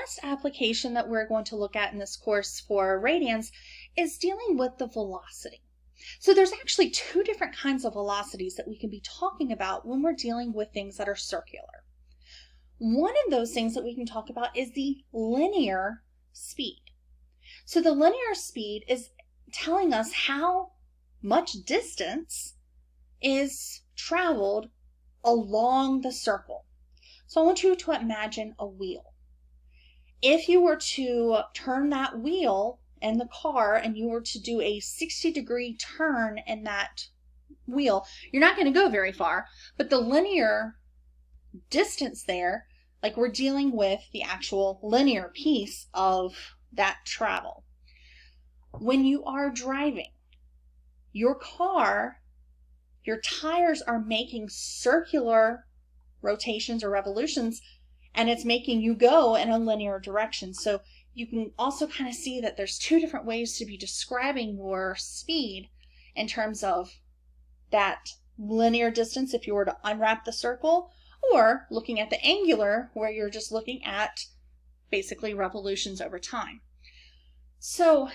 last application that we're going to look at in this course for radians is dealing with the velocity. So there's actually two different kinds of velocities that we can be talking about when we're dealing with things that are circular. One of those things that we can talk about is the linear speed. So the linear speed is telling us how much distance is traveled along the circle. So I want you to imagine a wheel. If you were to turn that wheel in the car and you were to do a 60-degree turn in that wheel, you're not going to go very far, but the linear distance there, like we're dealing with the actual linear piece of that travel. When you are driving your car, your tires are making circular rotations or revolutions, and it's making you go in a linear direction. So you can also kind of see that there's two different ways to be describing your speed in terms of that linear distance if you were to unwrap the circle, or looking at the angular where you're just looking at basically revolutions over time. So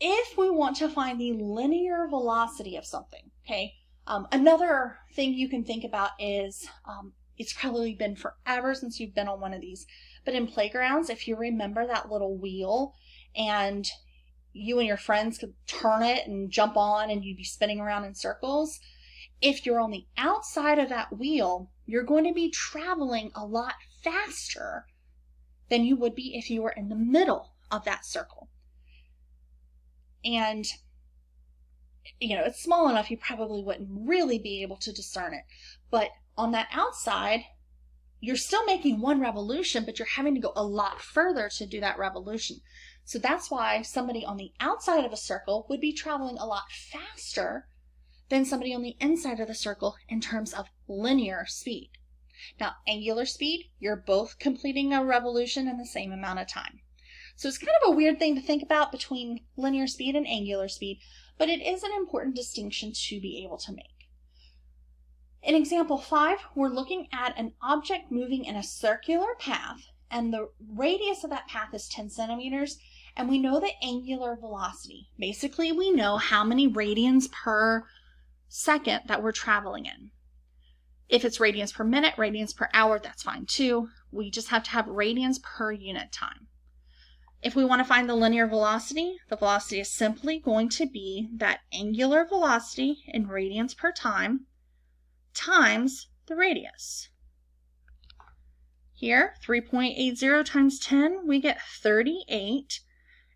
if we want to find the linear velocity of something, okay, another thing you can think about is, it's probably been forever since you've been on one of these, but in playgrounds, if you remember that little wheel and you and your friends could turn it and jump on and you'd be spinning around in circles, if you're on the outside of that wheel, you're going to be traveling a lot faster than you would be if you were in the middle of that circle. And, you know, it's small enough you probably wouldn't really be able to discern it. But on that outside, you're still making one revolution, but you're having to go a lot further to do that revolution. So that's why somebody on the outside of a circle would be traveling a lot faster than somebody on the inside of the circle in terms of linear speed. Now, angular speed, you're both completing a revolution in the same amount of time. So it's kind of a weird thing to think about between linear speed and angular speed, but it is an important distinction to be able to make. In example 5, we're looking at an object moving in a circular path, and the radius of that path is 10 centimeters, and we know the angular velocity. Basically, we know how many radians per second that we're traveling in. If it's radians per minute, radians per hour, that's fine too. We just have to have radians per unit time. If we want to find the linear velocity, the velocity is simply going to be that angular velocity in radians per time times the radius. Here, 3.80 times 10, we get 38,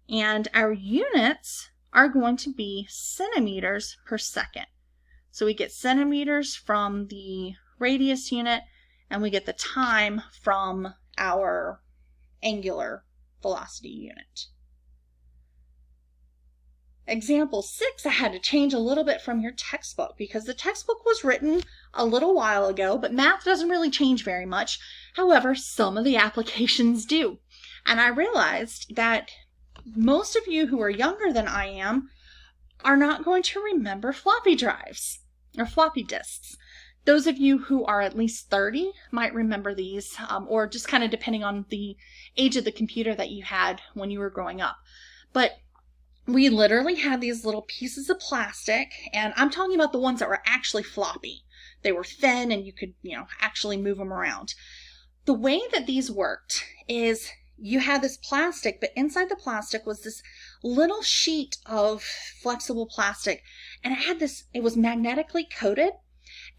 and our units are going to be centimeters per second. So we get centimeters from the radius unit, and we get the time from our angular velocity unit. Example 6, I had to change a little bit from your textbook because the textbook was written a little while ago, but math doesn't really change very much. However, some of the applications do. And I realized that most of you who are younger than I am are not going to remember floppy drives or floppy disks. Those of you who are at least 30 might remember these, or just kind of depending on the age of the computer that you had when you were growing up. But we literally had these little pieces of plastic, and I'm talking about the ones that were actually floppy. They were thin and you could, actually move them around. The way that these worked is you had this plastic, but inside the plastic was this little sheet of flexible plastic, and it was magnetically coated,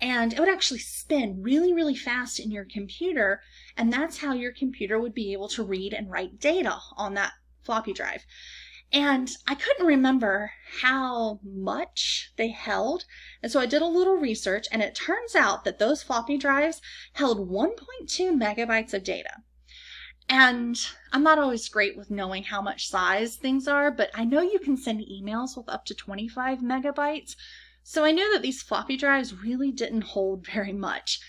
and it would actually spin really, really fast in your computer, and that's how your computer would be able to read and write data on that floppy drive. And I couldn't remember how much they held, and so I did a little research, and it turns out that those floppy drives held 1.2 megabytes of data. And I'm not always great with knowing how much size things are, but I know you can send emails with up to 25 megabytes, so I knew that these floppy drives really didn't hold very much.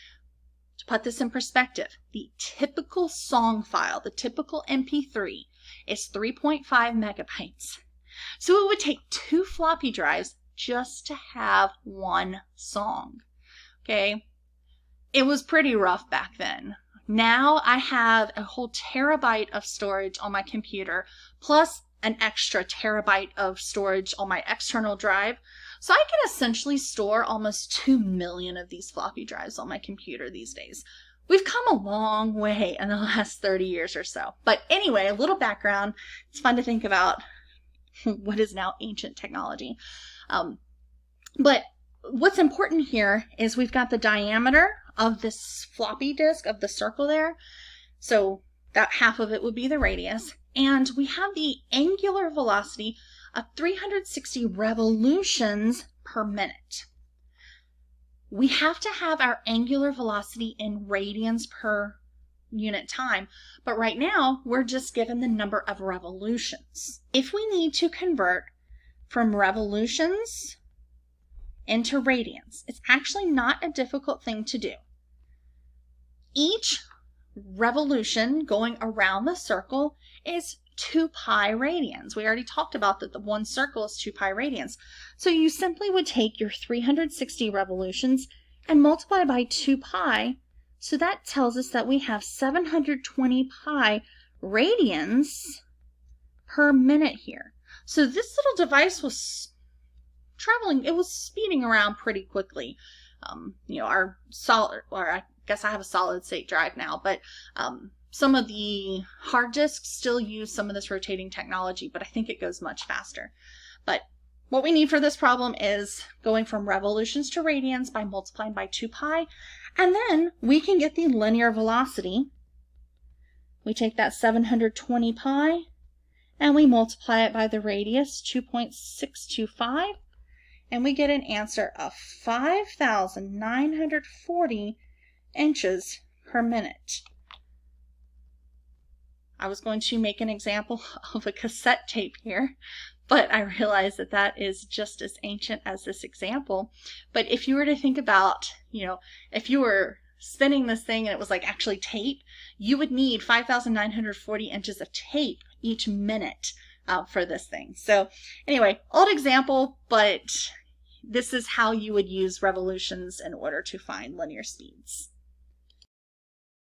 To put this in perspective, the typical song file, the typical MP3, is 3.5 megabytes. So it would take 2 floppy drives just to have one song. Okay? It was pretty rough back then. Now I have a whole terabyte of storage on my computer, plus an extra terabyte of storage on my external drive. So I can essentially store almost 2 million of these floppy drives on my computer these days. We've come a long way in the last 30 years or so. But anyway, a little background. It's fun to think about what is now ancient technology. But what's important here is we've got the diameter of this floppy disk, of the circle there. So that half of it would be the radius. And we have the angular velocity of 360 revolutions per minute. We have to have our angular velocity in radians per unit time, but right now we're just given the number of revolutions. If we need to convert from revolutions into radians, it's actually not a difficult thing to do. Each revolution going around the circle is 2 pi radians. We already talked about that the one circle is 2 pi radians. So you simply would take your 360 revolutions and multiply by 2 pi. So that tells us that we have 720 pi radians per minute here. So this little device was traveling, it was speeding around pretty quickly. Our solid, or I guess I have a solid state drive now, but some of the hard disks still use some of this rotating technology, but I think it goes much faster. But what we need for this problem is going from revolutions to radians by multiplying by 2 pi, and then we can get the linear velocity. We take that 720 pi and we multiply it by the radius, 2.625, and we get an answer of 5,940 inches per minute. I was going to make an example of a cassette tape here, but I realize that that is just as ancient as this example. But if you were to think about, if you were spinning this thing and it was like actually tape, you would need 5,940 inches of tape each minute for this thing. So anyway, old example, but this is how you would use revolutions in order to find linear speeds.